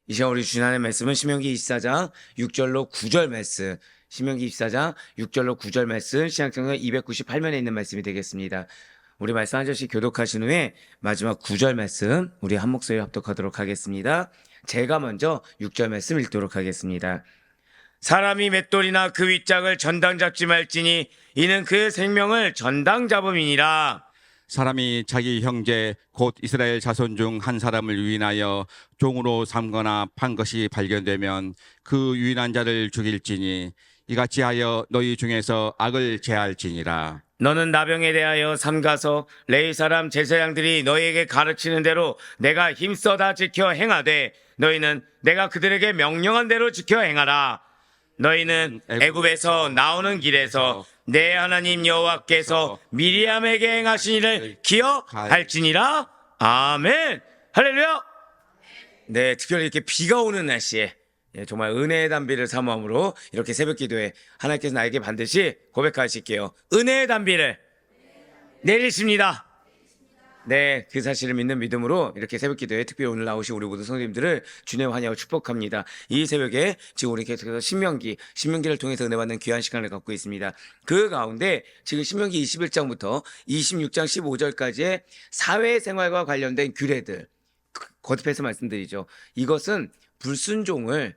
이 시간 우리 주일하는 말씀은 신명기 24장 6절로 9절 말씀, 신명기 24장 6절로 9절 말씀, 신약성경 298면에 있는 말씀이 되겠습니다. 우리 말씀 한 절씩 교독하신 후에 마지막 9절 말씀 우리 한 목소리 합독하도록 하겠습니다. 제가 먼저 6절 말씀 읽도록 하겠습니다. 사람이 맷돌이나 그 윗짝을 전당 잡지 말지니 이는 그 생명을 전당 잡음이니라. 사람이 자기 형제 곧 이스라엘 자손 중 한 사람을 유인하여 종으로 삼거나 판 것이 발견되면 그 유인한 자를 죽일지니 이같이 하여 너희 중에서 악을 제할지니라. 너는 나병에 대하여 삼가서 레위 사람 제사장들이 너희에게 가르치는 대로 내가 힘써 다 지켜 행하되 너희는 내가 그들에게 명령한 대로 지켜 행하라. 너희는 애굽에서 나오는 길에서 내 하나님 여호와께서 미리암에게 행하신 일을 기억할지니라. 아멘. 할렐루야. 네, 특별히 이렇게 비가 오는 날씨에 정말 은혜의 단비를 사모함으로 이렇게 새벽 기도에 하나님께서 나에게 반드시 고백하실게요. 은혜의 단비를 내리십니다. 네, 그 사실을 믿는 믿음으로 이렇게 새벽 기도에 특별히 오늘 나오신 우리 모든 성도님들을 주님 환영하고 축복합니다. 이 새벽에 지금 우리 계속해서 신명기를 통해서 은혜 받는 귀한 시간을 갖고 있습니다. 그 가운데 지금 신명기 21장부터 26장 15절까지의 사회생활과 관련된 규례들 거듭해서 말씀드리죠. 이것은 불순종을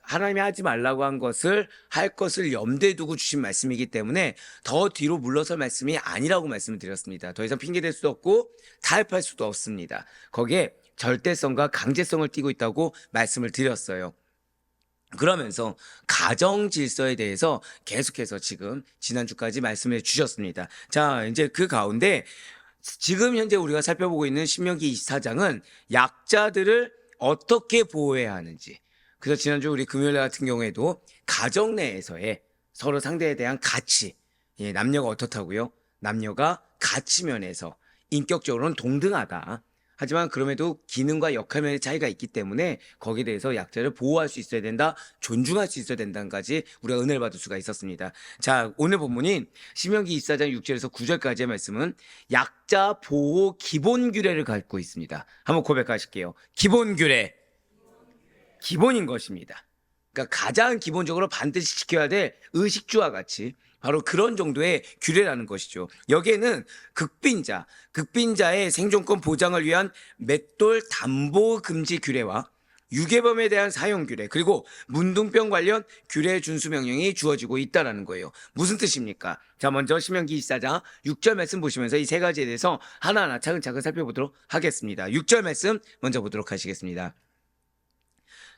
하나님이 하지 말라고 한 것을 할 것을 염두에 두고 주신 말씀이기 때문에 더 뒤로 물러설 말씀이 아니라고 말씀을 드렸습니다. 더 이상 핑계댈 수도 없고 타협할 수도 없습니다. 거기에 절대성과 강제성을 띠고 있다고 말씀을 드렸어요. 그러면서 가정 질서에 대해서 계속해서 지금 지난주까지 말씀해 주셨습니다. 자, 이제 그 가운데 지금 현재 우리가 살펴보고 있는 신명기 24장은 약자들을 어떻게 보호해야 하는지, 그래서 지난주 우리 금요일 같은 경우에도 가정 내에서의 서로 상대에 대한 가치, 남녀가 어떻다고요? 남녀가 가치 면에서 인격적으로는 동등하다. 하지만 그럼에도 기능과 역할면의 차이가 있기 때문에 거기에 대해서 약자를 보호할 수 있어야 된다, 존중할 수 있어야 된다까지 우리가 은혜를 받을 수가 있었습니다. 자, 오늘 본문인 신명기 24장 6절에서 9절까지의 말씀은 약자 보호 기본 규례를 갖고 있습니다. 한번 고백하실게요. 기본 규례. 기본인 것입니다. 그러니까 가장 기본적으로 반드시 지켜야 될 의식주와 같이 바로 그런 정도의 규례라는 것이죠. 여기에는 극빈자의 생존권 보장을 위한 맷돌 담보 금지 규례와 유괴범에 대한 사용 규례, 그리고 문둥병 관련 규례 준수 명령이 주어지고 있다는 거예요. 무슨 뜻입니까? 자, 먼저 신명기 24장 6절 말씀 보시면서 이 세 가지에 대해서 하나하나 차근차근 살펴보도록 하겠습니다. 6절 말씀 먼저 보도록 하시겠습니다.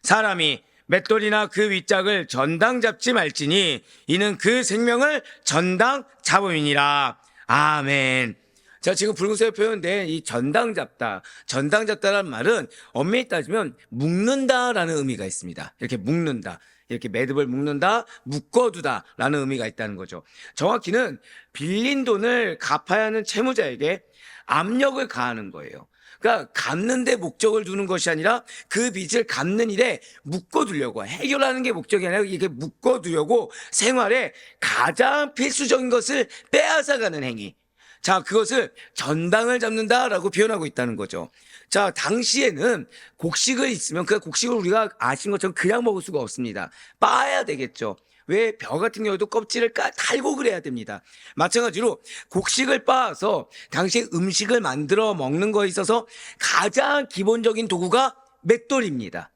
사람이 맷돌이나 그 윗짝을 전당 잡지 말지니 이는 그 생명을 전당 잡음이니라. 아멘. 자, 지금 붉은색으로 표현된 이 전당 잡다라는 말은 엄밀히 따지면 묶는다라는 의미가 있습니다. 이렇게 묶는다, 이렇게 매듭을 묶는다, 묶어두다라는 의미가 있다는 거죠. 정확히는 빌린 돈을 갚아야 하는 채무자에게 압력을 가하는 거예요. 그러니까 갚는 데 목적을 두는 것이 아니라 그 빚을 갚는 일에 묶어두려고, 해결하는 게 목적이 아니라 이렇게 묶어두려고 생활에 가장 필수적인 것을 빼앗아가는 행위. 자, 그것을 전당을 잡는다라고 표현하고 있다는 거죠. 자, 당시에는 곡식을 있으면 그 곡식을 우리가 아시는 것처럼 그냥 먹을 수가 없습니다. 빻아야 되겠죠. 왜? 벼 같은 경우도 껍질을 달고 그래야 됩니다. 마찬가지로 곡식을 빻아서 당시 음식을 만들어 먹는 거에 있어서 가장 기본적인 도구가 맷돌입니다.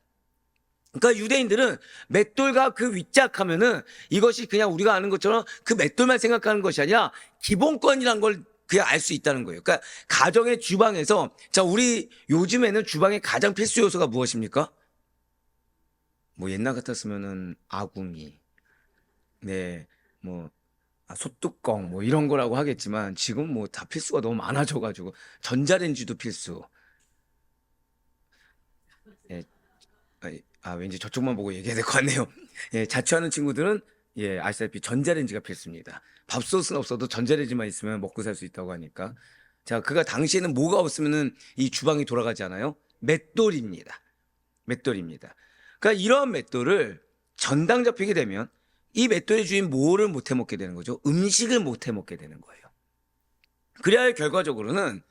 그러니까 유대인들은 맷돌과 그 윗짝하면은 이것이 그냥 우리가 아는 것처럼 그 맷돌만 생각하는 것이 아니라 기본권이란 걸 그냥 알 수 있다는 거예요. 그러니까 가정의 주방에서, 자, 우리 요즘에는 주방의 가장 필수 요소가 무엇입니까? 뭐 옛날 같았으면은 아궁이, 네, 소뚜껑, 이런 거라고 하겠지만 지금 다 필수가 너무 많아져가지고 전자레인지도 필수. 예, 왠지 저쪽만 보고 얘기해야 될 것 같네요. 예, 자취하는 친구들은 아시다시피 전자레인지가 필수입니다. 밥솥은 없어도 전자레인지만 있으면 먹고 살 수 있다고 하니까. 자, 그가 당시에는 뭐가 없으면은 이 주방이 돌아가지 않아요? 맷돌입니다. 맷돌입니다. 그러니까 이러한 맷돌을 전당 잡히게 되면 이 맷돌의 주인 뭐를 못 해먹게 되는 거죠? 음식을 못 해먹게 되는 거예요. 그래야 결과적으로는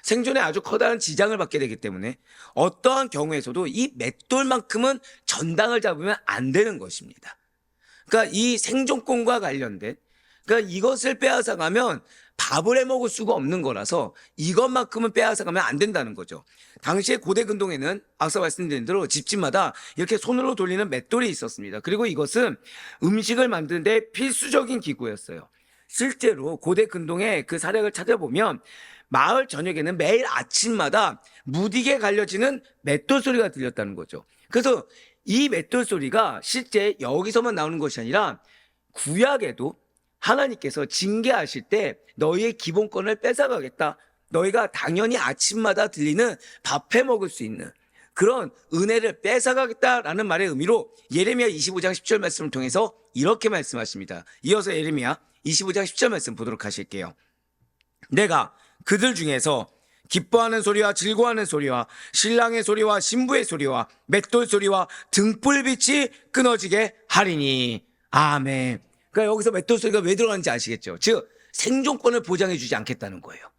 생존에 아주 커다란 지장을 받게 되기 때문에 어떠한 경우에서도 이 맷돌만큼은 전당을 잡으면 안 되는 것입니다. 그러니까 이 생존권과 관련된, 그러니까 이것을 빼앗아가면 밥을 해 먹을 수가 없는 거라서 이것만큼은 빼앗아가면 안 된다는 거죠. 당시에 고대 근동에는 앞서 말씀드린 대로 집집마다 이렇게 손으로 돌리는 맷돌이 있었습니다. 그리고 이것은 음식을 만드는데 필수적인 기구였어요. 실제로 고대 근동의 그 사력을 찾아보면 마을 저녁에는 매일 아침마다 무디게 갈려지는 맷돌 소리가 들렸다는 거죠. 그래서 이 맷돌 소리가 실제 여기서만 나오는 것이 아니라 구약에도 하나님께서 징계하실 때 너희의 기본권을 뺏어가겠다. 너희가 당연히 아침마다 들리는 밥 해 먹을 수 있는 그런 은혜를 뺏어가겠다라는 말의 의미로 예레미야 25장 10절 말씀을 통해서 이렇게 말씀하십니다. 이어서 예레미야 25장 10절 말씀 보도록 하실게요. 내가 그들 중에서 기뻐하는 소리와 즐거워하는 소리와 신랑의 소리와 신부의 소리와 맷돌 소리와 등불빛이 끊어지게 하리니. 아멘. 그러니까 여기서 맷돌 소리가 왜 들어가는지 아시겠죠? 즉 생존권을 보장해 주지 않겠다는 거예요.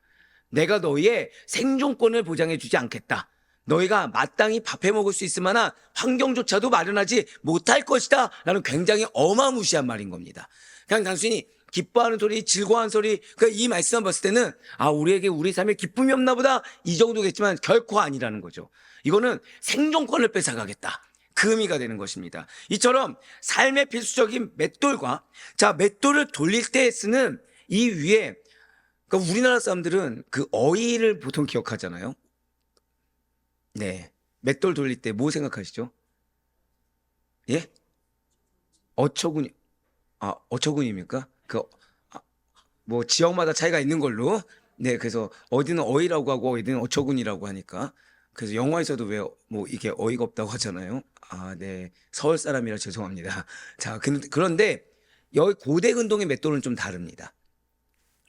내가 너희의 생존권을 보장해 주지 않겠다. 너희가 마땅히 밥해 먹을 수 있을 만한 환경조차도 마련하지 못할 것이다 라는 굉장히 어마무시한 말인 겁니다. 그냥 단순히 기뻐하는 소리, 즐거워하는 소리, 그러니까 이 말씀만 봤을 때는 우리에게 우리 삶에 기쁨이 없나 보다 이 정도겠지만 결코 아니라는 거죠. 이거는 생존권을 뺏어가겠다. 그 의미가 되는 것입니다. 이처럼 삶의 필수적인 맷돌과 맷돌을 돌릴 때 쓰는 이 위에, 그러니까 우리나라 사람들은 그 어이를 보통 기억하잖아요. 네. 맷돌 돌릴 때 뭐 생각하시죠? 예? 어처구니, 어처구니입니까? 뭐 지역마다 차이가 있는 걸로. 네. 그래서 어디는 어이라고 하고 어디는 어처구니라고 하니까. 그래서 영화에서도 왜 뭐 이게 어이가 없다고 하잖아요. 네. 서울 사람이라 죄송합니다. 자, 그런데 여기 고대 근동의 맷돌은 좀 다릅니다.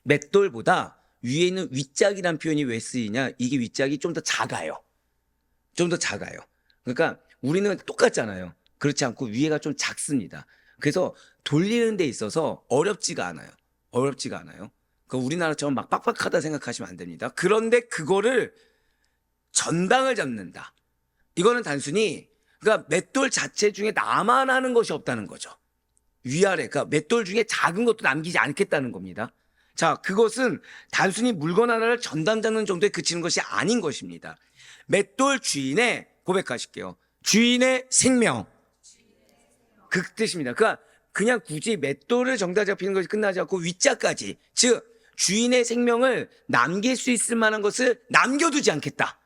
맷돌보다 위에 있는 윗짝이란 표현이 왜 쓰이냐? 이게 윗짝이 좀 더 작아요. 좀 더 작아요. 그러니까 우리는 똑같잖아요. 그렇지 않고 위에가 좀 작습니다. 그래서 돌리는 데 있어서 어렵지가 않아요. 어렵지가 않아요. 그러니까 우리나라처럼 막 빡빡하다 생각하시면 안 됩니다. 그런데 그거를 전당을 잡는다. 이거는 단순히 그러니까 맷돌 자체 중에 나만 하는 것이 없다는 거죠. 위아래, 그러니까 맷돌 중에 작은 것도 남기지 않겠다는 겁니다. 자, 그것은 단순히 물건 하나를 전당 잡는 정도에 그치는 것이 아닌 것입니다. 맷돌 주인의, 고백하실게요. 주인의 생명. 그 뜻입니다. 그러니까 그냥 굳이 맷돌을 정당 잡히는 것이 끝나지 않고 윗자까지, 즉 주인의 생명을 남길 수 있을 만한 것을 남겨두지 않겠다.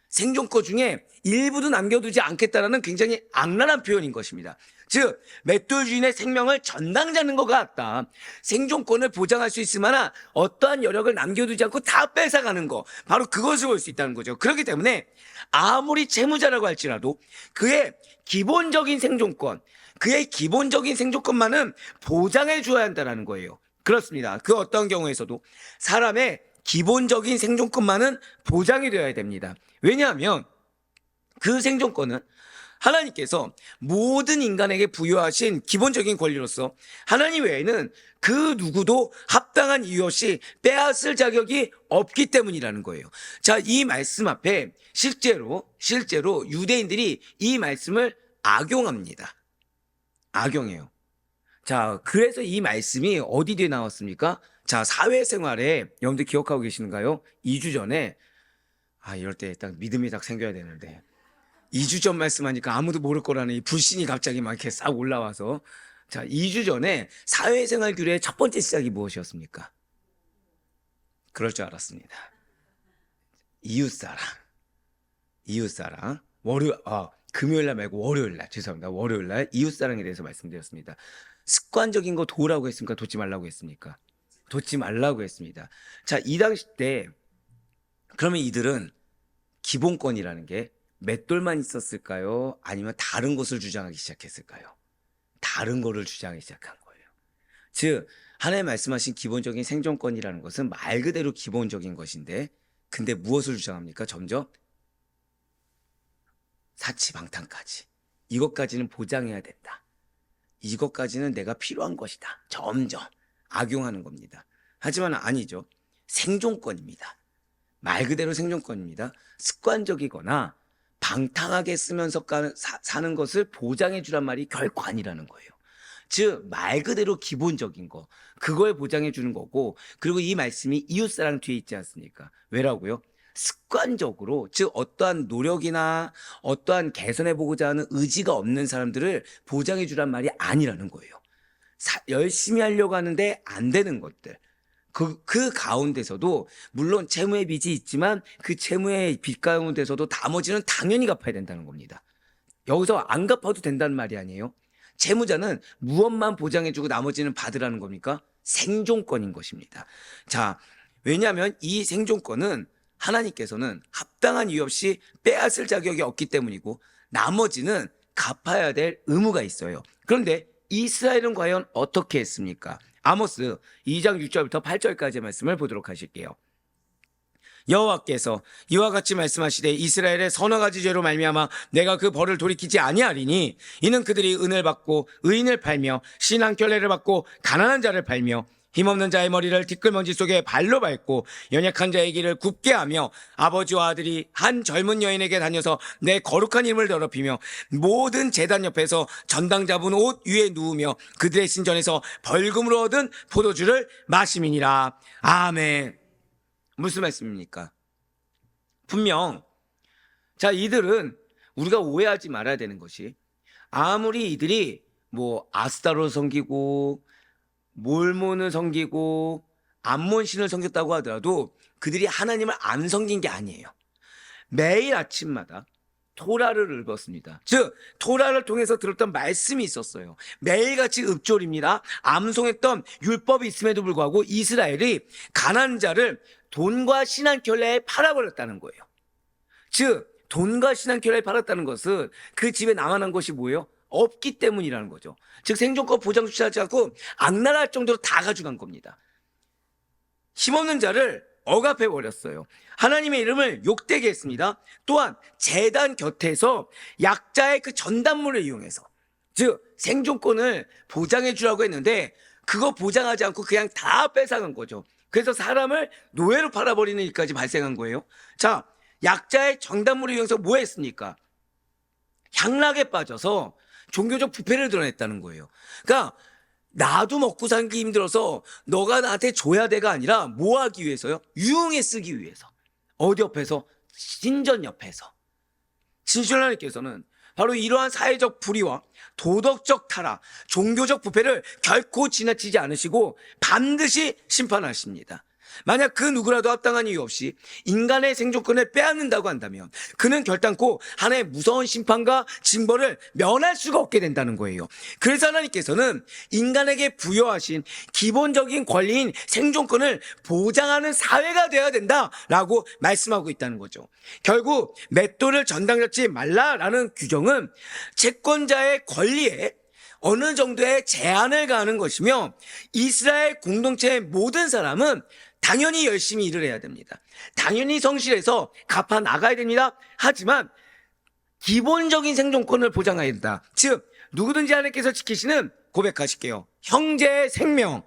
생존권 중에 일부도 남겨두지 않겠다라는 굉장히 악랄한 표현인 것입니다. 즉 맷돌 주인의 생명을 전당 잡는 것 같다. 생존권을 보장할 수 있을 만한 어떠한 여력을 남겨두지 않고 다 뺏어가는 거, 바로 그것을 볼 수 있다는 거죠. 그렇기 때문에 아무리 채무자라고 할지라도 그의 기본적인 생존권, 그의 기본적인 생존권만은 보장해 줘야 한다는 거예요. 그렇습니다. 그 어떤 경우에서도 사람의 기본적인 생존권만은 보장이 되어야 됩니다. 왜냐하면 그 생존권은 하나님께서 모든 인간에게 부여하신 기본적인 권리로서 하나님 외에는 그 누구도 합당한 이유 없이 빼앗을 자격이 없기 때문이라는 거예요. 자, 이 말씀 앞에 실제로 유대인들이 이 말씀을 악용합니다. 악용해요. 자, 그래서 이 말씀이 어디 뒤에 나왔습니까? 자, 사회생활에 여러분들 기억하고 계시는가요? 2주 전에 이럴 때 딱 믿음이 딱 생겨야 되는데 2주 전 말씀하니까 아무도 모를 거라는 이 불신이 갑자기 막 이렇게 싹 올라와서, 자, 2주 전에 사회생활 규례의 첫 번째 시작이 무엇이었습니까? 그럴 줄 알았습니다. 이웃사랑. 금요일날 말고 월요일날, 죄송합니다. 월요일날 이웃사랑에 대해서 말씀드렸습니다. 습관적인 거 도우라고 했습니까? 돕지 말라고 했습니까? 돕지 말라고 했습니다. 자, 이 당시 때 그러면 이들은 기본권이라는 게 맷돌만 있었을까요? 아니면 다른 것을 주장하기 시작했을까요? 다른 거를 주장하기 시작한 거예요. 즉 하나님 말씀하신 기본적인 생존권이라는 것은 말 그대로 기본적인 것인데, 근데 무엇을 주장합니까? 점점 사치방탕까지, 이것까지는 보장해야 된다. 이것까지는 내가 필요한 것이다. 점점 악용하는 겁니다. 하지만 아니죠. 생존권입니다. 말 그대로 생존권입니다. 습관적이거나 방탕하게 쓰면서 사는 것을 보장해 주란 말이 결코 아니라는 거예요. 즉, 말 그대로 기본적인 거, 그걸 보장해 주는 거고, 그리고 이 말씀이 이웃사랑 뒤에 있지 않습니까? 왜라고요? 습관적으로, 즉 어떠한 노력이나 어떠한 개선해 보고자 하는 의지가 없는 사람들을 보장해 주란 말이 아니라는 거예요. 열심히 하려고 하는데 안 되는 것들, 그 가운데서도 물론 채무의 빚이 있지만 그 채무의 빚 가운데서도 나머지는 당연히 갚아야 된다는 겁니다. 여기서 안 갚아도 된다는 말이 아니에요. 채무자는 무엇만 보장해주고 나머지는 받으라는 겁니까? 생존권인 것입니다. 자, 왜냐하면 이 생존권은 하나님께서는 합당한 이유 없이 빼앗을 자격이 없기 때문이고, 나머지는 갚아야 될 의무가 있어요. 그런데 이스라엘은 과연 어떻게 했습니까? 아모스 2장 6절부터 8절까지의 말씀을 보도록 하실게요. 여호와께서 이와 같이 말씀하시되 이스라엘의 서너 가지 죄로 말미암아 내가 그 벌을 돌이키지 아니하리니 이는 그들이 은을 받고 의인을 팔며 신앙결례를 받고 가난한 자를 팔며 힘없는 자의 머리를 티끌먼지 속에 발로 밟고 연약한 자의 길을 굽게 하며 아버지와 아들이 한 젊은 여인에게 다녀서 내 거룩한 이름을 더럽히며 모든 제단 옆에서 전당 잡은 옷 위에 누우며 그들의 신전에서 벌금으로 얻은 포도주를 마심이니라. 아멘. 무슨 말씀입니까? 분명 이들은 우리가 오해하지 말아야 되는 것이, 아무리 이들이 아스타로 섬기고 몰몬을 섬기고 암몬신을 섬겼다고 하더라도 그들이 하나님을 안 섬긴 게 아니에요. 매일 아침마다 토라를 읽었습니다. 즉 토라를 통해서 들었던 말씀이 있었어요. 매일같이 읊조립니다. 암송했던 율법이 있음에도 불구하고 이스라엘이 가난한 자를 돈과 신앙결례에 팔아버렸다는 거예요. 즉 돈과 신앙결례에 팔았다는 것은 그 집에 남아난 것이 뭐예요? 없기 때문이라는 거죠. 즉 생존권 보장 주시하지 않고 악랄할 정도로 다 가져간 겁니다. 힘없는 자를 억압해 버렸어요. 하나님의 이름을 욕되게 했습니다. 또한 제단 곁에서 약자의 그 전단물을 이용해서, 즉 생존권을 보장해 주라고 했는데 그거 보장하지 않고 그냥 다 뺏어간 거죠. 그래서 사람을 노예로 팔아버리는 일까지 발생한 거예요. 자, 약자의 전단물을 이용해서 뭐 했습니까? 향락에 빠져서 종교적 부패를 드러냈다는 거예요. 그러니까 나도 먹고 살기 힘들어서 너가 나한테 줘야 돼가 아니라 뭐 하기 위해서요? 유흥에 쓰기 위해서. 어디 옆에서? 신전 옆에서. 진실 하나님께서는 바로 이러한 사회적 불의와 도덕적 타락, 종교적 부패를 결코 지나치지 않으시고 반드시 심판하십니다. 만약 그 누구라도 합당한 이유 없이 인간의 생존권을 빼앗는다고 한다면 그는 결단코 하나님의 무서운 심판과 징벌을 면할 수가 없게 된다는 거예요. 그래서 하나님께서는 인간에게 부여하신 기본적인 권리인 생존권을 보장하는 사회가 되어야 된다라고 말씀하고 있다는 거죠. 결국 맷돌을 전당 잡지 말라라는 규정은 채권자의 권리에 어느 정도의 제한을 가하는 것이며, 이스라엘 공동체의 모든 사람은 당연히 열심히 일을 해야 됩니다. 당연히 성실해서 갚아 나가야 됩니다. 하지만 기본적인 생존권을 보장해야 된다. 즉 누구든지 하나님께서 지키시는, 고백하실게요, 형제의 생명,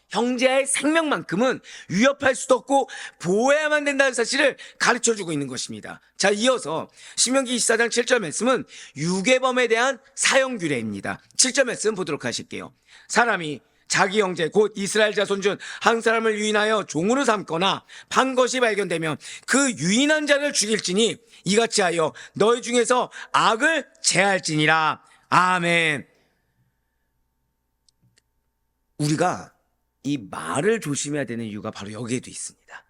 형제의 생명만큼은 위협할 수도 없고 보호해야만 된다는 사실을 가르쳐주고 있는 것입니다. 자, 이어서 신명기 24장 7절 말씀은 유괴범에 대한 사형 규례입니다. 7절 말씀 보도록 하실게요. 사람이 자기 형제 곧 이스라엘 자손 중 한 사람을 유인하여 종으로 삼거나 판 것이 발견되면 그 유인한 자를 죽일지니 이같이 하여 너희 중에서 악을 제할지니라. 아멘. 우리가 이 말을 조심해야 되는 이유가 바로 여기에도 있습니다.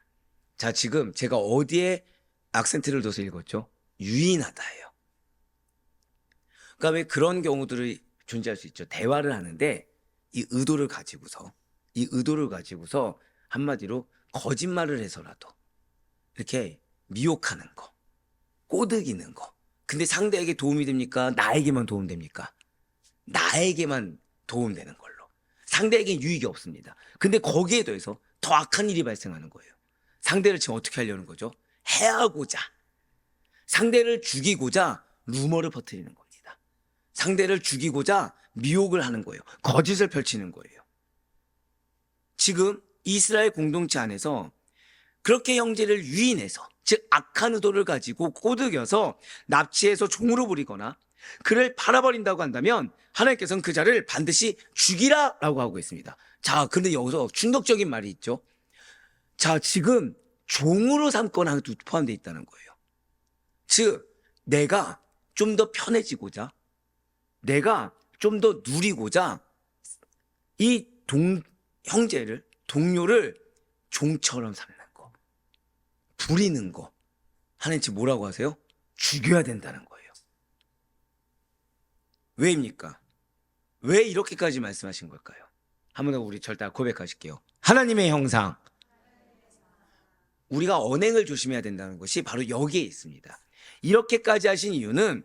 자, 지금 제가 어디에 악센트를 둬서 읽었죠? 유인하다예요. 그러니까 왜 그런 경우들이 존재할 수 있죠? 대화를 하는데 이 의도를 가지고서 한마디로 거짓말을 해서라도 이렇게 미혹하는 거, 꼬드기는 거. 근데 상대에게 도움이 됩니까? 나에게만 도움됩니까? 나에게만 도움되는 걸로. 상대에게 유익이 없습니다. 근데 거기에 더해서 더 악한 일이 발생하는 거예요. 상대를 지금 어떻게 하려는 거죠? 해하고자, 상대를 죽이고자 루머를 퍼뜨리는 겁니다. 상대를 죽이고자 미혹을 하는 거예요. 거짓을 펼치는 거예요. 지금 이스라엘 공동체 안에서 그렇게 형제를 유인해서, 즉 악한 의도를 가지고 꼬드겨서 납치해서 종으로 부리거나 그를 팔아버린다고 한다면 하나님께서는 그 자를 반드시 죽이라라고 하고 있습니다. 자, 근데 여기서 충격적인 말이 있죠. 자, 지금 종으로 삼거나 포함되어 있다는 거예요. 즉 내가 좀 더 편해지고자, 내가 좀 더 누리고자 이 형제를, 동료를 종처럼 삼는 거, 부리는 거, 하나님 지금 뭐라고 하세요? 죽여야 된다는 거예요. 왜입니까? 왜 이렇게까지 말씀하신 걸까요? 한 번 더 우리 절대 고백하실게요. 하나님의 형상, 우리가 언행을 조심해야 된다는 것이 바로 여기에 있습니다. 이렇게까지 하신 이유는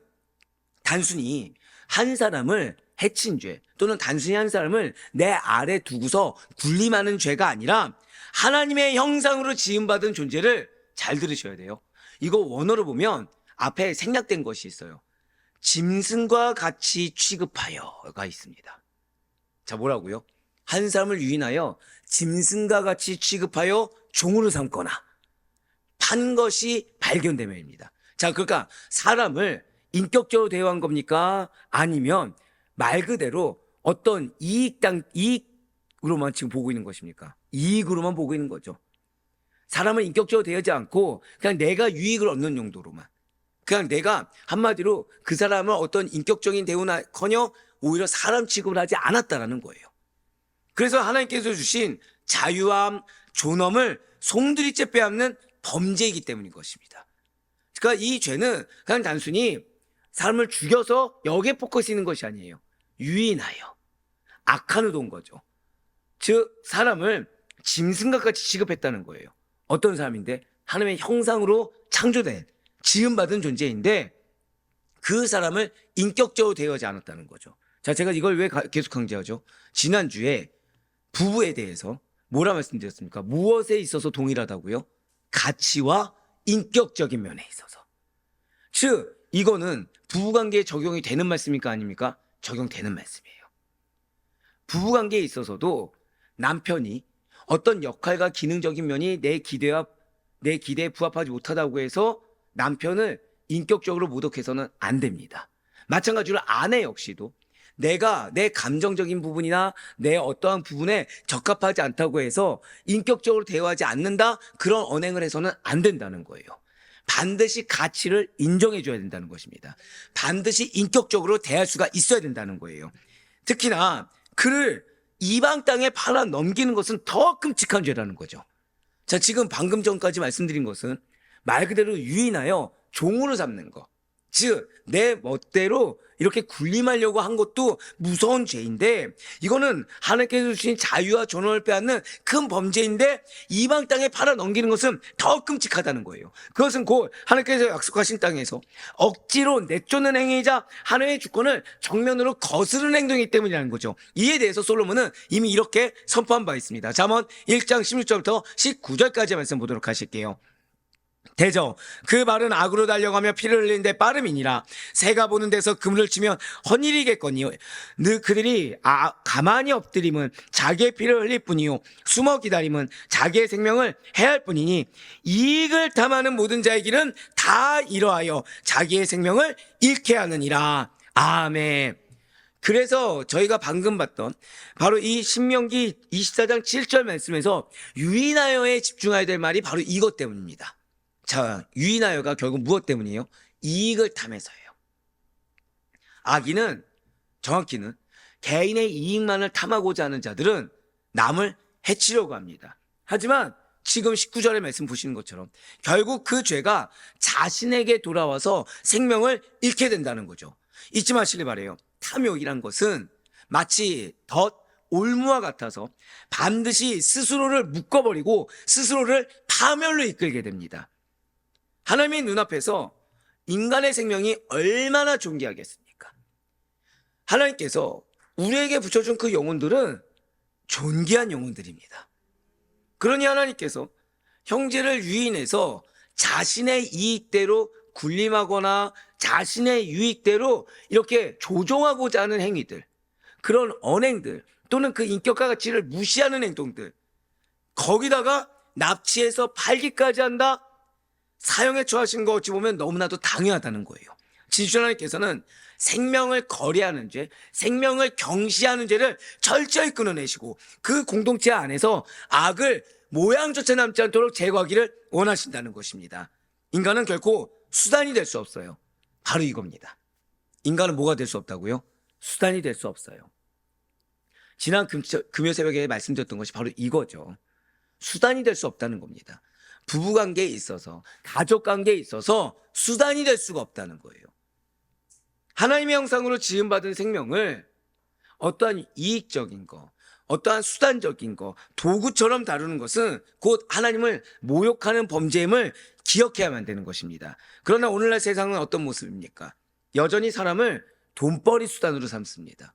단순히 한 사람을 해친 죄, 또는 단순히 한 사람을 내 아래 두고서 군림하는 죄가 아니라 하나님의 형상으로 지음받은 존재를, 잘 들으셔야 돼요. 이거 원어로 보면 앞에 생략된 것이 있어요. 짐승과 같이 취급하여가 있습니다. 자, 뭐라고요? 한 사람을 유인하여 짐승과 같이 취급하여 종으로 삼거나 판 것이 발견되면입니다. 자, 그러니까 사람을 인격적으로 대우한 겁니까? 아니면 말 그대로 어떤 이익으로만 지금 보고 있는 것입니까? 이익으로만 보고 있는 거죠. 사람을 인격적으로 대하지 않고 그냥 내가 유익을 얻는 용도로만, 그냥 내가 한마디로 그 사람을 어떤 인격적인 대우나커녕 오히려 사람 취급을 하지 않았다라는 거예요. 그래서 하나님께서 주신 자유함, 존엄을 송두리째 빼앗는 범죄이기 때문인 것입니다. 그러니까 이 죄는 그냥 단순히 사람을 죽여서 여기에 포커스 있는 것이 아니에요. 유인하여 악한 의도인 거죠. 즉 사람을 짐승과 같이 취급했다는 거예요. 어떤 사람인데? 하나님의 형상으로 창조된, 지음받은 존재인데 그 사람을 인격적으로 대하지 않았다는 거죠. 자, 제가 이걸 왜 계속 강조하죠? 지난주에 부부에 대해서 뭐라 말씀드렸습니까? 무엇에 있어서 동일하다고요? 가치와 인격적인 면에 있어서. 즉 이거는 부부관계에 적용이 되는 말씀입니까? 아닙니까? 적용되는 말씀이에요. 부부관계에 있어서도 남편이 어떤 역할과 기능적인 면이 내 기대에 부합하지 못하다고 해서 남편을 인격적으로 모독해서는 안 됩니다. 마찬가지로 아내 역시도 내가 내 감정적인 부분이나 내 어떠한 부분에 적합하지 않다고 해서 인격적으로 대화하지 않는다, 그런 언행을 해서는 안 된다는 거예요. 반드시 가치를 인정해 줘야 된다는 것입니다. 반드시 인격적으로 대할 수가 있어야 된다는 거예요. 특히나 그를 이방 땅에 팔아 넘기는 것은 더 끔찍한 죄라는 거죠. 자, 지금 방금 전까지 말씀드린 것은 말 그대로 유인하여 종으로 삼는 것, 즉 내 멋대로 이렇게 군림하려고 한 것도 무서운 죄인데, 이거는 하나님께서 주신 자유와 존엄을 빼앗는 큰 범죄인데 이방 땅에 팔아 넘기는 것은 더 끔찍하다는 거예요. 그것은 곧 하나님께서 약속하신 땅에서 억지로 내쫓는 행위이자 하나님의 주권을 정면으로 거스르는 행동이기 때문이라는 거죠. 이에 대해서 솔로몬은 이미 이렇게 선포한 바 있습니다. 잠언 1장 16절부터 19절까지 말씀 보도록 하실게요. 대저 그 말은 악으로 달려가며 피를 흘리는데 빠름이니라. 새가 보는 데서 그물을 치면 헛일이겠거니요. 그들이 가만히 엎드림은 자기의 피를 흘릴 뿐이요 숨어 기다림은 자기의 생명을 해할 뿐이니 이익을 탐하는 모든 자의 길은 다 이러하여 자기의 생명을 잃게 하느니라. 아멘. 그래서 저희가 방금 봤던 바로 이 신명기 24장 7절 말씀에서 유인하여에 집중해야 될 말이 바로 이것 때문입니다. 자, 유인하여가 결국 무엇 때문이에요? 이익을 탐해서예요. 악인은, 정확히는 개인의 이익만을 탐하고자 하는 자들은 남을 해치려고 합니다. 하지만 지금 19절의 말씀 보시는 것처럼 결국 그 죄가 자신에게 돌아와서 생명을 잃게 된다는 거죠. 잊지 마시길 바래요. 탐욕이란 것은 마치 올무와 같아서 반드시 스스로를 묶어버리고 스스로를 파멸로 이끌게 됩니다. 하나님의 눈앞에서 인간의 생명이 얼마나 존귀하겠습니까? 하나님께서 우리에게 붙여준 그 영혼들은 존귀한 영혼들입니다. 그러니 하나님께서 형제를 유인해서 자신의 이익대로 군림하거나 자신의 유익대로 이렇게 조종하고자 하는 행위들, 그런 언행들, 또는 그 인격과 가치를 무시하는 행동들, 거기다가 납치해서 팔기까지 한다? 사형에 처하신 거 어찌 보면 너무나도 당연하다는 거예요. 진실 하나님께서는 생명을 거래하는 죄, 생명을 경시하는 죄를 철저히 끊어내시고 그 공동체 안에서 악을 모양조차 남지 않도록 제거하기를 원하신다는 것입니다. 인간은 결코 수단이 될 수 없어요. 바로 이겁니다. 인간은 뭐가 될 수 없다고요? 수단이 될 수 없어요. 지난 금요 새벽에 말씀드렸던 것이 바로 이거죠. 수단이 될 수 없다는 겁니다. 부부관계에 있어서, 가족관계에 있어서 수단이 될 수가 없다는 거예요. 하나님의 형상으로 지음받은 생명을 어떠한 이익적인 거, 어떠한 수단적인 거, 도구처럼 다루는 것은 곧 하나님을 모욕하는 범죄임을 기억해야만 되는 것입니다. 그러나 오늘날 세상은 어떤 모습입니까? 여전히 사람을 돈벌이 수단으로 삼습니다.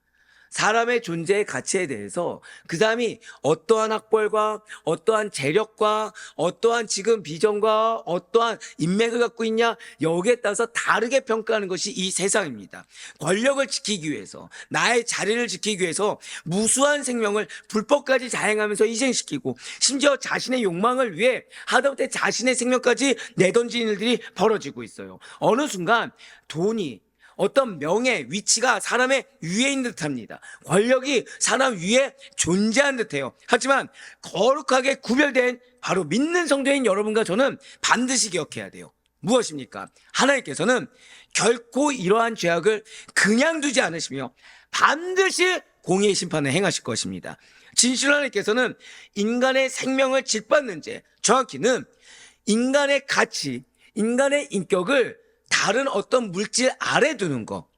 사람의 존재의 가치에 대해서 그 사람이 어떠한 학벌과 어떠한 재력과 어떠한 지금 비전과 어떠한 인맥을 갖고 있냐, 여기에 따라서 다르게 평가하는 것이 이 세상입니다. 권력을 지키기 위해서, 나의 자리를 지키기 위해서 무수한 생명을 불법까지 자행하면서 희생시키고 심지어 자신의 욕망을 위해 하다못해 자신의 생명까지 내던지는 일들이 벌어지고 있어요. 어느 순간 돈이, 어떤 명예, 위치가 사람의 위에 있는 듯합니다. 권력이 사람 위에 존재한 듯해요. 하지만 거룩하게 구별된 바로 믿는 성도인 여러분과 저는 반드시 기억해야 돼요. 무엇입니까? 하나님께서는 결코 이러한 죄악을 그냥 두지 않으시며 반드시 공의의 심판을 행하실 것입니다. 진실 하나님께서는 인간의 생명을 짓밟는 죄, 정확히는 인간의 가치, 인간의 인격을 다른 어떤 물질 아래 두는 거,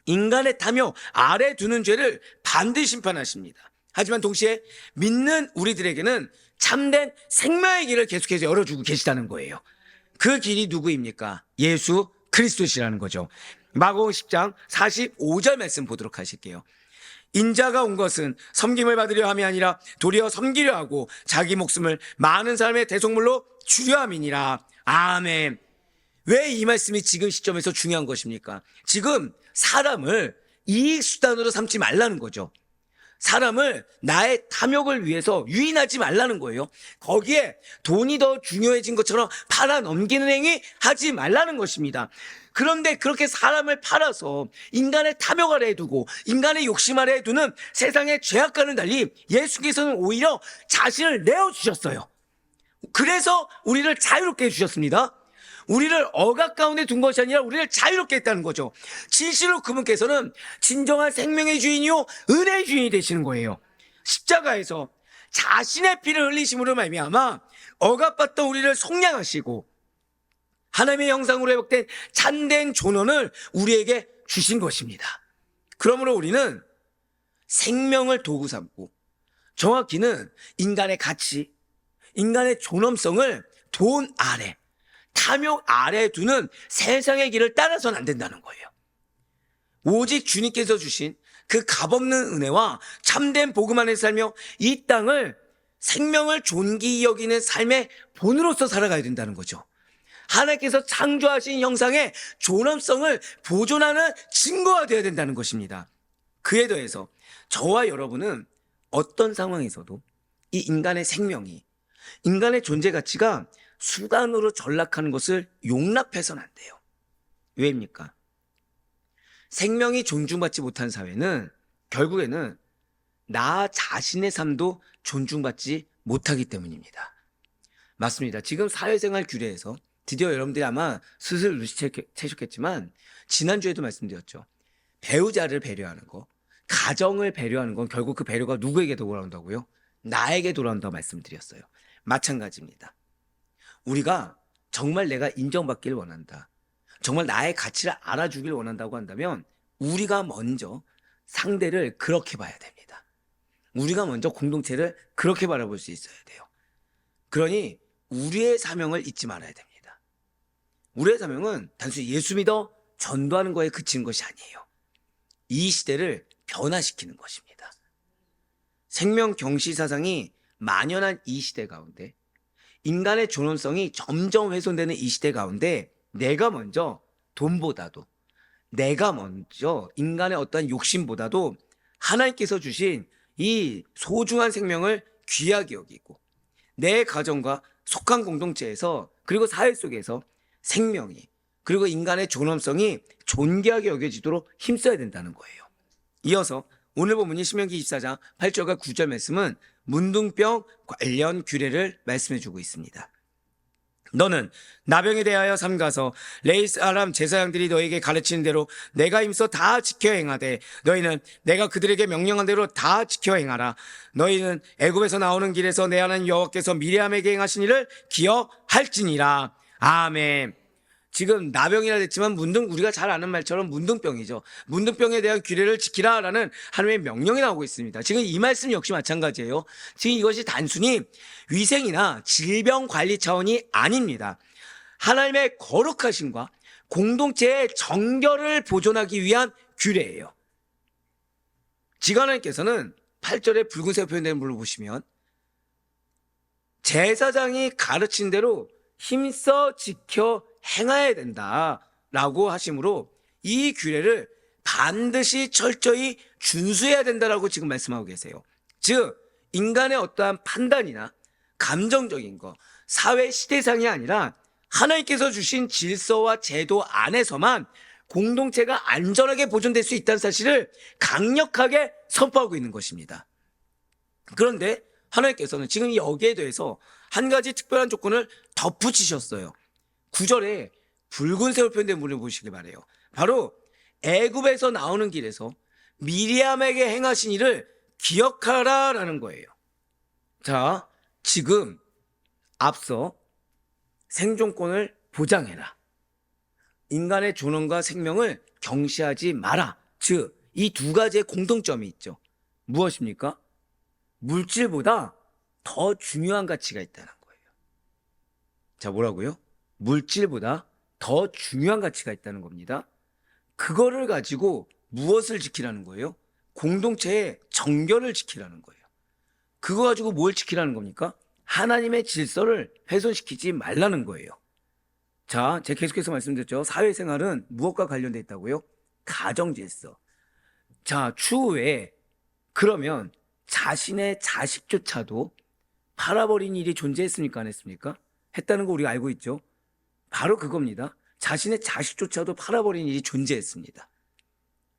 인간의 탐욕 아래 두는 죄를 반드시 심판하십니다. 하지만 동시에 믿는 우리들에게는 참된 생명의 길을 계속해서 열어주고 계시다는 거예요. 그 길이 누구입니까? 예수 그리스도시라는 거죠. 마가복음 10장 45절 말씀 보도록 하실게요. 인자가 온 것은 섬김을 받으려 함이 아니라 도리어 섬기려 하고 자기 목숨을 많은 사람의 대속물로 주려 함이니라. 아멘. 왜 이 말씀이 지금 시점에서 중요한 것입니까? 지금 사람을 이익수단으로 삼지 말라는 거죠. 사람을 나의 탐욕을 위해서 유인하지 말라는 거예요. 거기에 돈이 더 중요해진 것처럼 팔아 넘기는 행위 하지 말라는 것입니다. 그런데 그렇게 사람을 팔아서 인간의 탐욕 아래에 두고 인간의 욕심 아래에 두는 세상의 죄악과는 달리 예수께서는 오히려 자신을 내어주셨어요. 그래서 우리를 자유롭게 해주셨습니다. 우리를 억압 가운데 둔 것이 아니라 우리를 자유롭게 했다는 거죠. 진실로 그분께서는 진정한 생명의 주인이요 은혜의 주인이 되시는 거예요. 십자가에서 자신의 피를 흘리심으로 말미암아 억압받던 우리를 속량하시고 하나님의 형상으로 회복된 참된 존엄을 우리에게 주신 것입니다. 그러므로 우리는 생명을 도구 삼고 정확히는 인간의 가치, 인간의 존엄성을 돈 아래, 탐욕 아래에 두는 세상의 길을 따라서는 안 된다는 거예요. 오직 주님께서 주신 그 값없는 은혜와 참된 복음 안에 살며 이 땅을 생명을 존귀히 여기는 삶의 본으로서 살아가야 된다는 거죠. 하나님께서 창조하신 형상의 존엄성을 보존하는 증거가 되어야 된다는 것입니다. 그에 더해서 저와 여러분은 어떤 상황에서도 이 인간의 생명이, 인간의 존재 가치가 수단으로 전락하는 것을 용납해서는 안 돼요. 왜입니까? 생명이 존중받지 못한 사회는 결국에는 나 자신의 삶도 존중받지 못하기 때문입니다. 맞습니다. 지금 사회생활 규례에서 드디어 여러분들이 아마 스스로 눈치채셨겠지만 지난주에도 말씀드렸죠. 배우자를 배려하는 거, 가정을 배려하는 건 결국 그 배려가 누구에게 돌아온다고요? 나에게 돌아온다고 말씀드렸어요. 마찬가지입니다. 우리가 정말 내가 인정받기를 원한다, 정말 나의 가치를 알아주길 원한다고 한다면 우리가 먼저 상대를 그렇게 봐야 됩니다. 우리가 먼저 공동체를 그렇게 바라볼 수 있어야 돼요. 그러니 우리의 사명을 잊지 말아야 됩니다. 우리의 사명은 단순히 예수 믿어 전도하는 거에 그치는 것이 아니에요. 이 시대를 변화시키는 것입니다. 생명 경시 사상이 만연한 이 시대 가운데, 인간의 존엄성이 점점 훼손되는 이 시대 가운데 내가 먼저 돈보다도, 내가 먼저 인간의 어떠한 욕심보다도 하나님께서 주신 이 소중한 생명을 귀하게 여기고 내 가정과 속한 공동체에서 그리고 사회 속에서 생명이 그리고 인간의 존엄성이 존귀하게 여겨지도록 힘써야 된다는 거예요. 이어서 오늘 본문이 신명기 24장 8절과 9절 말씀은 문둥병 관련 규례를 말씀해 주고 있습니다. 너는 나병에 대하여 삼가서 레위 사람 제사장들이 너에게 가르치는 대로 내가 힘써 다 지켜 행하되 너희는 내가 그들에게 명령한 대로 다 지켜 행하라. 너희는 애굽에서 나오는 길에서 내 하나님 여호와께서 미리암에게 행하신 일을 기억할지니라. 아멘. 지금 나병이라 했지만 우리가 잘 아는 말처럼 문둥병이죠. 문둥병에 대한 규례를 지키라라는 하나님의 명령이 나오고 있습니다. 지금 이 말씀 역시 마찬가지예요. 지금 이것이 단순히 위생이나 질병 관리 차원이 아닙니다. 하나님의 거룩하심과 공동체의 정결을 보존하기 위한 규례예요. 지금 하나님께서는 8절에 붉은색 표현된 물로 보시면 제사장이 가르친 대로 힘써 지켜 행해야 된다라고 하심으로 이 규례를 반드시 철저히 준수해야 된다라고 지금 말씀하고 계세요. 즉 인간의 어떠한 판단이나 감정적인 것, 사회 시대상이 아니라 하나님께서 주신 질서와 제도 안에서만 공동체가 안전하게 보존될 수 있다는 사실을 강력하게 선포하고 있는 것입니다. 그런데 하나님께서는 지금 여기에 대해서 한 가지 특별한 조건을 덧붙이셨어요. 9절에 붉은색으로 표현된 문을 보시기 바라요. 바로 애굽에서 나오는 길에서 미리암에게 행하신 일을 기억하라라는 거예요. 자, 지금 앞서 생존권을 보장해라. 인간의 존엄과 생명을 경시하지 마라. 즉, 이 두 가지의 공통점이 있죠. 무엇입니까? 물질보다 더 중요한 가치가 있다는 거예요. 자, 뭐라고요? 물질보다 더 중요한 가치가 있다는 겁니다. 그거를 가지고 무엇을 지키라는 거예요? 공동체의 정결을 지키라는 거예요. 그거 가지고 뭘 지키라는 겁니까? 하나님의 질서를 훼손시키지 말라는 거예요. 자, 제가 계속해서 말씀드렸죠. 사회생활은 무엇과 관련돼 있다고요? 가정질서. 자, 추후에 그러면 자신의 자식조차도 팔아버린 일이 존재했습니까? 안 했습니까? 했다는 거 우리가 알고 있죠. 바로 그겁니다. 자신의 자식조차도 팔아버린 일이 존재했습니다.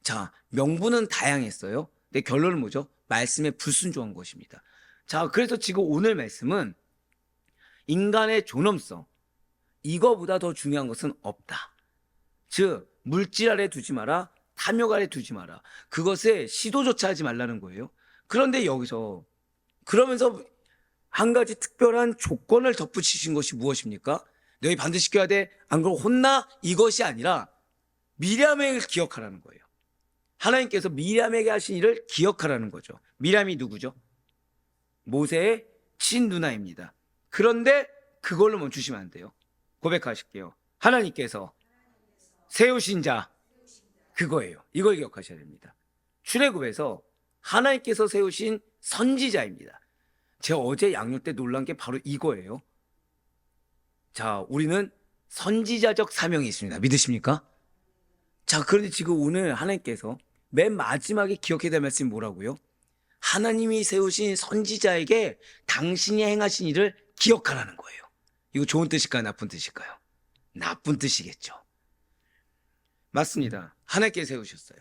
자, 명분은 다양했어요. 근데 결론은 뭐죠? 말씀에 불순종한 것입니다. 자, 그래서 지금 오늘 말씀은 인간의 존엄성, 이거보다 더 중요한 것은 없다. 즉, 물질 아래 두지 마라, 탐욕 아래 두지 마라. 그것에 시도조차 하지 말라는 거예요. 그런데 여기서 그러면서 한 가지 특별한 조건을 덧붙이신 것이 무엇입니까? 너희 반드시 지켜야 돼. 안 그러면 혼나. 이것이 아니라 미리암을 기억하라는 거예요. 하나님께서 미리암에게 하신 일을 기억하라는 거죠. 미리암이 누구죠? 모세의 친누나입니다. 그런데 그걸로 멈추시면 안 돼요. 고백하실게요. 하나님께서 세우신 자, 그거예요. 이걸 기억하셔야 됩니다. 출애굽에서 하나님께서 세우신 선지자입니다. 제가 어제 양육 때 놀란 게 바로 이거예요. 자, 우리는 선지자적 사명이 있습니다. 믿으십니까? 자, 그런데 지금 오늘 하나님께서 맨 마지막에 기억해야 될 말씀이 뭐라고요? 하나님이 세우신 선지자에게 당신이 행하신 일을 기억하라는 거예요. 이거 좋은 뜻일까요? 나쁜 뜻일까요? 나쁜 뜻이겠죠. 맞습니다. 하나님께 세우셨어요.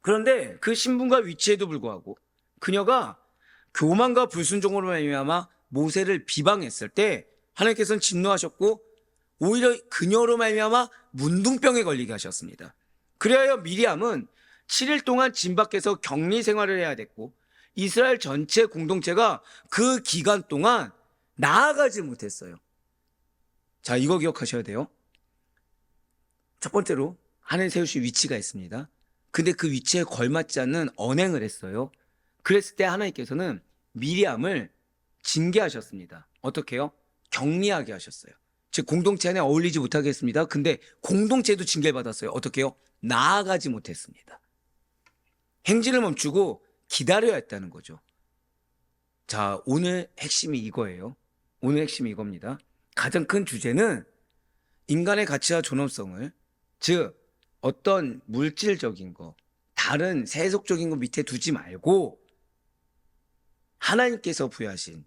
그런데 그 신분과 위치에도 불구하고 그녀가 교만과 불순종으로 말미암아 모세를 비방했을 때 하나님께서는 진노하셨고 오히려 그녀로 말미암아 문둥병에 걸리게 하셨습니다. 그래야 미리암은 7일 동안 진 밖에서 격리 생활을 해야 됐고 이스라엘 전체 공동체가 그 기간 동안 나아가지 못했어요. 자, 이거 기억하셔야 돼요. 첫 번째로 하나님 세우신 위치가 있습니다. 근데 그 위치에 걸맞지 않는 언행을 했어요. 그랬을 때 하나님께서는 미리암을 징계하셨습니다. 어떻게요? 격리하게 하셨어요. 즉 공동체 안에 어울리지 못하게 했습니다. 근데 공동체도 징계를 받았어요. 어떻게요? 나아가지 못했습니다. 행진을 멈추고 기다려야 했다는 거죠. 자, 오늘 핵심이 이거예요. 오늘 핵심이 이겁니다. 가장 큰 주제는 인간의 가치와 존엄성을, 즉 어떤 물질적인 거, 다른 세속적인 거 밑에 두지 말고 하나님께서 부여하신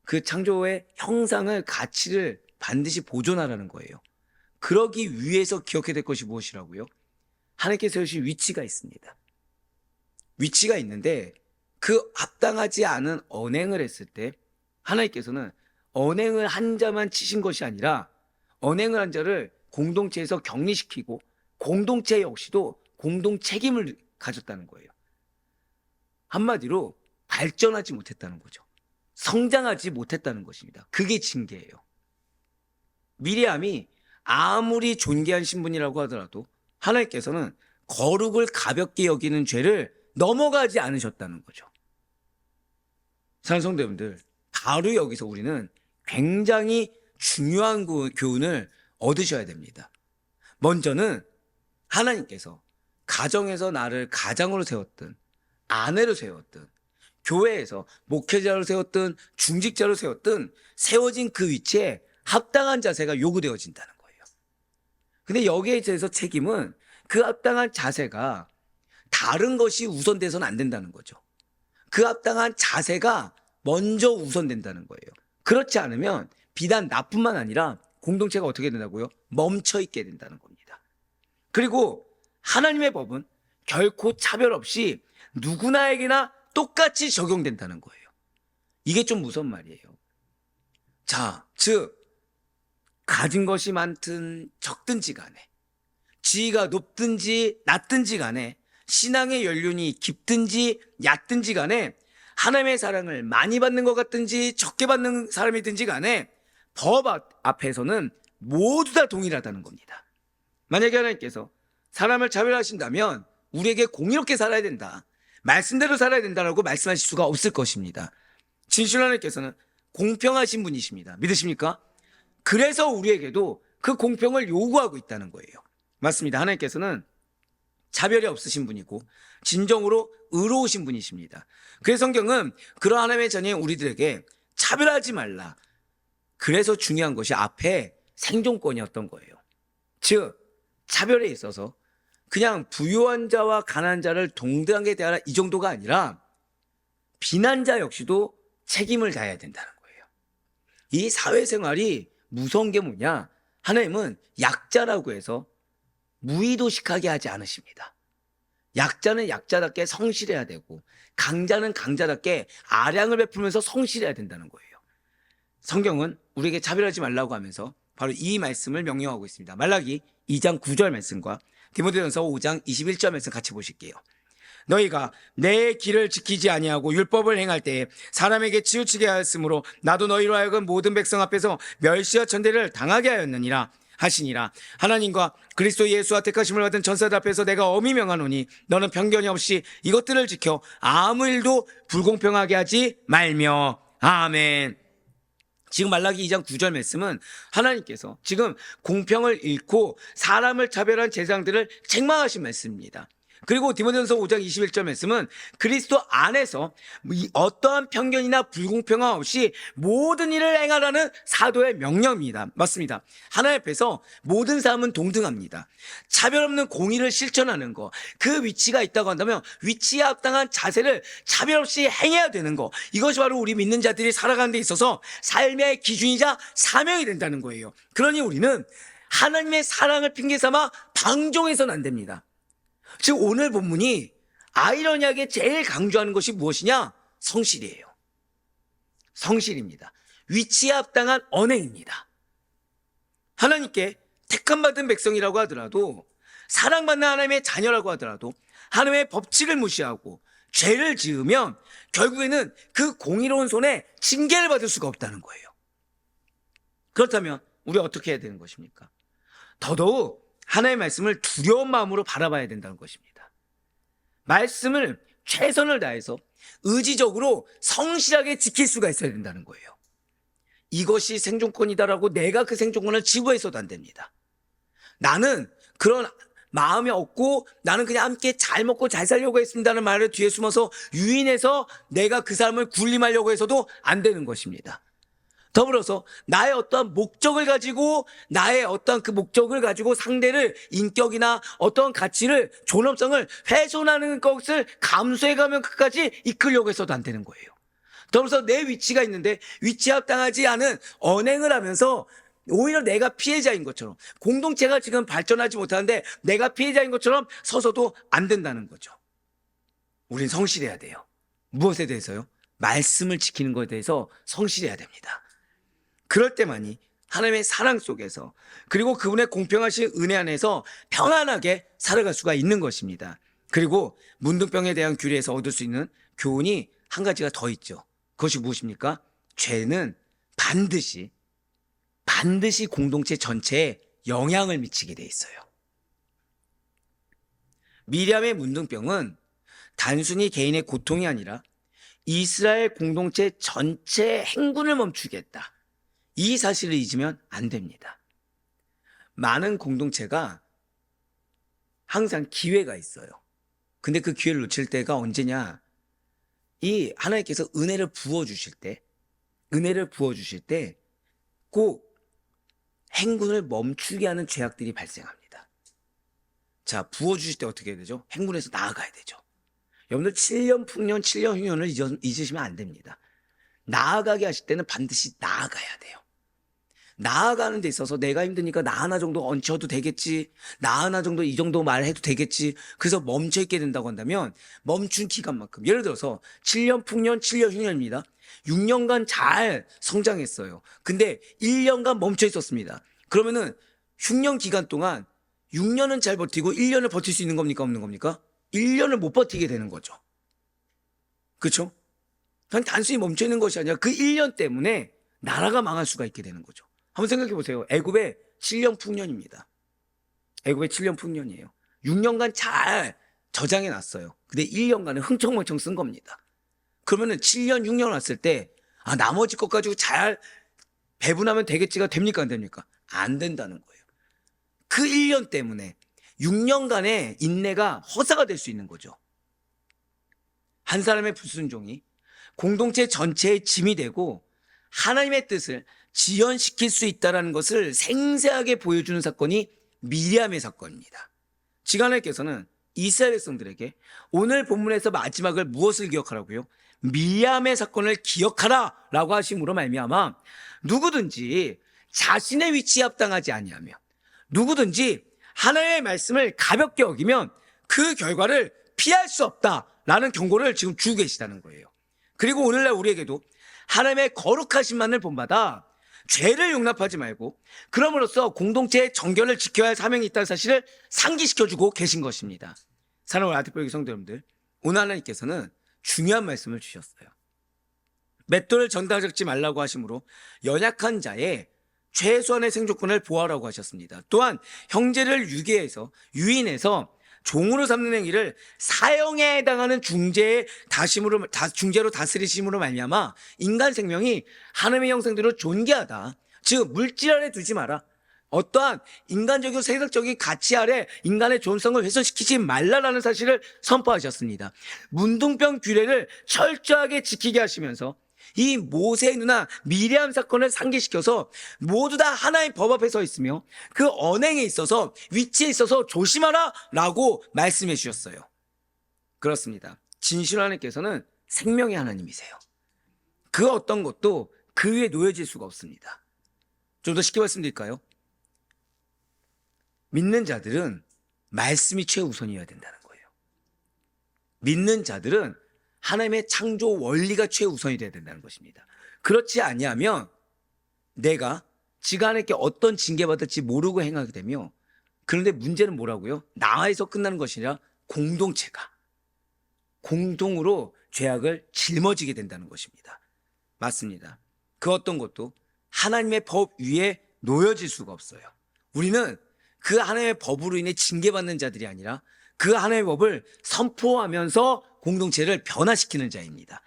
그 창조의 형상을 가치를 반드시 보존하라는 거예요. 그러기 위해서 기억해야 될 것이 무엇이라고요? 하나님께서 세우신 위치가 있습니다. 위치가 있는데 그 합당하지 않은 언행을 했을 때 하나님께서는 언행을 한 자만 치신 것이 아니라 언행을 한 자를 공동체에서 격리시키고 공동체 역시도 공동 책임을 가졌다는 거예요. 한마디로 발전하지 못했다는 거죠. 성장하지 못했다는 것입니다. 그게 징계예요. 미리암이 아무리 존귀한 신분이라고 하더라도 하나님께서는 거룩을 가볍게 여기는 죄를 넘어가지 않으셨다는 거죠. 사랑하는 성도 여러분들, 바로 여기서 우리는 굉장히 중요한 교훈을 얻으셔야 됩니다. 먼저는 하나님께서 가정에서 나를 가장으로 세웠든 아내로 세웠든 교회에서 목회자로 세웠든 중직자로 세웠든 세워진 그 위치에 합당한 자세가 요구되어진다는 거예요. 근데 여기에 대해서 책임은 그 합당한 자세가 다른 것이 우선돼서는 안 된다는 거죠. 그 합당한 자세가 먼저 우선된다는 거예요. 그렇지 않으면 비단 나뿐만 아니라 공동체가 어떻게 된다고요? 멈춰 있게 된다는 겁니다. 그리고 하나님의 법은 결코 차별 없이 누구나에게나 똑같이 적용된다는 거예요. 이게 좀 무서운 말이에요. 자, 즉 가진 것이 많든 적든지 간에 지위가 높든지 낮든지 간에 신앙의 연륜이 깊든지 얕든지 간에 하나님의 사랑을 많이 받는 것 같든지 적게 받는 사람이든지 간에 법 앞에서는 모두 다 동일하다는 겁니다. 만약에 하나님께서 사람을 차별하신다면 우리에게 공의롭게 살아야 된다, 말씀대로 살아야 된다라고 말씀하실 수가 없을 것입니다. 진실 하나님께서는 공평하신 분이십니다. 믿으십니까? 그래서 우리에게도 그 공평을 요구하고 있다는 거예요. 맞습니다. 하나님께서는 차별이 없으신 분이고 진정으로 의로우신 분이십니다. 그래서 성경은 그러한 하나님의 자녀인 우리들에게 차별하지 말라. 그래서 중요한 것이 앞에 생존권이었던 거예요. 즉 차별에 있어서 그냥 부유한 자와 가난한 자를 동등하게 대하라 이 정도가 아니라 비난자 역시도 책임을 다해야 된다는 거예요. 이 사회생활이 무서운 게 뭐냐? 하나님은 약자라고 해서 무의도식하게 하지 않으십니다. 약자는 약자답게 성실해야 되고 강자는 강자답게 아량을 베풀면서 성실해야 된다는 거예요. 성경은 우리에게 차별하지 말라고 하면서 바로 이 말씀을 명령하고 있습니다. 말라기 2장 9절 말씀과 디모데전서 5장 21절 말씀 같이 보실게요. 너희가 내 길을 지키지 아니하고 율법을 행할 때에 사람에게 치우치게 하였으므로 나도 너희로 하여금 모든 백성 앞에서 멸시와 천대를 당하게 하였느니라 하시니라. 하나님과 그리스도 예수와 택하심을 받은 전사들 앞에서 내가 엄히 명하노니 너는 편견이 없이 이것들을 지켜 아무 일도 불공평하게 하지 말며. 아멘. 지금 말라기 2장 9절 말씀은 하나님께서 지금 공평을 잃고 사람을 차별한 재상들을 책망하신 말씀입니다. 그리고 디모데전서 5장 21절 말씀은 그리스도 안에서 어떠한 편견이나 불공평함 없이 모든 일을 행하라는 사도의 명령입니다. 맞습니다. 하나님 앞에서 모든 사람은 동등합니다. 차별 없는 공의를 실천하는 거, 그 위치가 있다고 한다면 위치에 합당한 자세를 차별 없이 행해야 되는 거, 이것이 바로 우리 믿는 자들이 살아가는 데 있어서 삶의 기준이자 사명이 된다는 거예요. 그러니 우리는 하나님의 사랑을 핑계 삼아 방종해서는 안 됩니다. 즉 오늘 본문이 아이러니하게 제일 강조하는 것이 무엇이냐? 성실이에요. 성실입니다. 위치에 합당한 언행입니다. 하나님께 택함받은 백성이라고 하더라도 사랑받는 하나님의 자녀라고 하더라도 하나님의 법칙을 무시하고 죄를 지으면 결국에는 그 공의로운 손에 징계를 받을 수가 없다는 거예요. 그렇다면 우리 어떻게 해야 되는 것입니까? 더더욱 하나님의 말씀을 두려운 마음으로 바라봐야 된다는 것입니다. 말씀을 최선을 다해서 의지적으로 성실하게 지킬 수가 있어야 된다는 거예요. 이것이 생존권이다라고 내가 그 생존권을 지구해서도 안 됩니다. 나는 그런 마음이 없고 나는 그냥 함께 잘 먹고 잘 살려고 했습니다는 말을 뒤에 숨어서 유인해서 내가 그 사람을 군림하려고 해서도 안 되는 것입니다. 더불어서 나의 어떠한 목적을 가지고 나의 어떠한 그 목적을 가지고 상대를 인격이나 어떠한 가치를 존엄성을 훼손하는 것을 감수해가면 끝까지 이끌려고 해서도 안 되는 거예요. 더불어서 내 위치가 있는데 위치 합당하지 않은 언행을 하면서 오히려 내가 피해자인 것처럼, 공동체가 지금 발전하지 못하는데 내가 피해자인 것처럼 서서도 안 된다는 거죠. 우린 성실해야 돼요. 무엇에 대해서요? 말씀을 지키는 것에 대해서 성실해야 됩니다. 그럴 때만이 하나님의 사랑 속에서, 그리고 그분의 공평하신 은혜 안에서 평안하게 살아갈 수가 있는 것입니다. 그리고 문둥병에 대한 규례에서 얻을 수 있는 교훈이 한 가지가 더 있죠. 그것이 무엇입니까? 죄는 반드시 공동체 전체에 영향을 미치게 돼 있어요. 미리암의 문둥병은 단순히 개인의 고통이 아니라 이스라엘 공동체 전체의 행군을 멈추게 했다. 이 사실을 잊으면 안 됩니다. 많은 공동체가 항상 기회가 있어요. 근데 그 기회를 놓칠 때가 언제냐? 이 하나님께서 은혜를 부어주실 때 꼭 행군을 멈추게 하는 죄악들이 발생합니다. 자, 부어주실 때 어떻게 해야 되죠? 행군에서 나아가야 되죠. 여러분들 7년 풍년, 7년 흉년을 잊으시면 안 됩니다. 나아가게 하실 때는 반드시 나아가야 돼요. 나아가는 데 있어서 내가 힘드니까 나 하나 정도 얹혀도 되겠지, 나 하나 정도 이 정도 말해도 되겠지, 그래서 멈춰 있게 된다고 한다면 멈춘 기간만큼, 예를 들어서 7년 풍년, 7년 흉년입니다. 6년간 잘 성장했어요. 근데 1년간 멈춰 있었습니다. 그러면은 흉년 기간 동안 6년은 잘 버티고 1년을 버틸 수 있는 겁니까, 없는 겁니까? 1년을 못 버티게 되는 거죠. 그렇죠? 그냥 단순히 멈춰 있는 것이 아니라 그 1년 때문에 나라가 망할 수가 있게 되는 거죠. 한번 생각해 보세요. 애굽의 7년 풍년입니다. 애굽의 7년 풍년이에요. 6년간 잘 저장해 놨어요. 근데 1년간은 흥청망청 쓴 겁니다. 그러면은 7년, 6년 왔을 때, 나머지 것 가지고 잘 배분하면 되겠지가 됩니까, 안 됩니까? 안 된다는 거예요. 그 1년 때문에 6년간의 인내가 허사가 될 수 있는 거죠. 한 사람의 불순종이 공동체 전체의 짐이 되고 하나님의 뜻을 지연시킬 수 있다는 것을 생생하게 보여주는 사건이 미리암의 사건입니다. 지금 하나님께서는 이스라엘 백성들에게 오늘 본문에서 마지막을 무엇을 기억하라고요? 미리암의 사건을 기억하라 라고 하심으로 말미암아 누구든지 자신의 위치에 합당하지 아니하며 누구든지 하나님의 말씀을 가볍게 여기면 그 결과를 피할 수 없다라는 경고를 지금 주고 계시다는 거예요. 그리고 오늘날 우리에게도 하나님의 거룩하심만을 본받아 죄를 용납하지 말고 그럼으로써 공동체의 정결을 지켜야 할 사명이 있다는 사실을 상기시켜주고 계신 것입니다. 사랑하는 아티포기 성도 여러분들, 오늘 하나님께서는 중요한 말씀을 주셨어요. 맷돌을 전다 적지 말라고 하심으로 연약한 자의 최소한의 생존권을 보호하라고 하셨습니다. 또한 형제를 유인해서 종으로 삼는 행위를 사형에 해당하는 중죄로 다스리심으로 말미암아 인간 생명이 하나님의 형상대로 존귀하다. 즉 물질 아래 두지 마라. 어떠한 인간적이고 세상적인 가치 아래 인간의 존성을 훼손시키지 말라라는 사실을 선포하셨습니다. 문둥병 규례를 철저하게 지키게 하시면서 이 모세의 누나 미리암 사건을 상기시켜서 모두 다 하나의 법 앞에 서 있으며 그 언행에 있어서 위치에 있어서 조심하라 라고 말씀해 주셨어요. 그렇습니다. 진실 하나님께서는 생명의 하나님이세요. 그 어떤 것도 그 위에 놓여질 수가 없습니다. 좀 더 쉽게 말씀드릴까요? 믿는 자들은 말씀이 최우선이어야 된다는 거예요. 믿는 자들은 하나님의 창조 원리가 최우선이 돼야 된다는 것입니다. 그렇지 아니하면 내가 지가 하나님께 어떤 징계받을지 모르고 행하게 되며, 그런데 문제는 뭐라고요? 나에서 끝나는 것이 아니라 공동체가 공동으로 죄악을 짊어지게 된다는 것입니다. 맞습니다. 그 어떤 것도 하나님의 법 위에 놓여질 수가 없어요. 우리는 그 하나님의 법으로 인해 징계받는 자들이 아니라 그 하나님의 법을 선포하면서 공동체를 변화시키는 자입니다.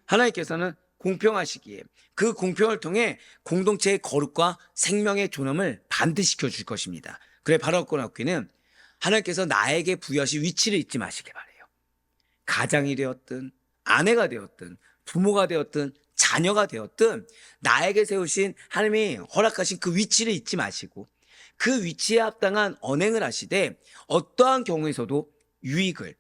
하나님께서는 공평하시기에 그 공평을 통해 공동체의 거룩과 생명의 존엄을 반드시 지켜줄 것입니다. 그래 바라옵고 나옵기는 하나님께서 나에게 부여하신 위치를 잊지 마시길 바라요. 가장이 되었든 아내가 되었든 부모가 되었든 자녀가 되었든 나에게 세우신 하나님이 허락하신 그 위치를 잊지 마시고 그 위치에 합당한 언행을 하시되 어떠한 경우에서도 유익을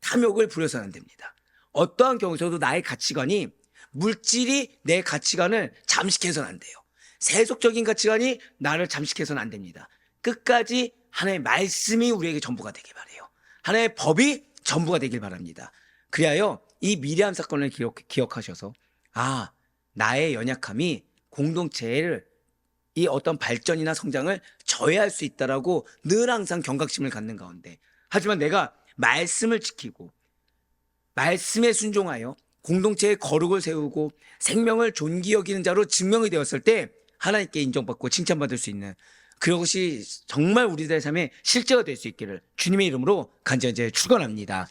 탐욕을 부려서는 안 됩니다. 어떠한 경우에서도 나의 가치관이 물질이 내 가치관을 잠식해서는 안 돼요. 세속적인 가치관이 나를 잠식해서는 안 됩니다. 끝까지 하나님의 말씀이 우리에게 전부가 되길 바라요. 하나님의 법이 전부가 되길 바랍니다. 그리하여 이 미리암 사건을 기억하셔서 나의 연약함이 공동체를 이 어떤 발전이나 성장을 저해할 수 있다라고 늘 항상 경각심을 갖는 가운데, 하지만 내가 말씀을 지키고 말씀에 순종하여 공동체의 거룩을 세우고 생명을 존귀 여기는 자로 증명이 되었을 때 하나님께 인정받고 칭찬받을 수 있는 그것이 정말 우리들의 삶에 실제가 될 수 있기를 주님의 이름으로 간절히 축원합니다.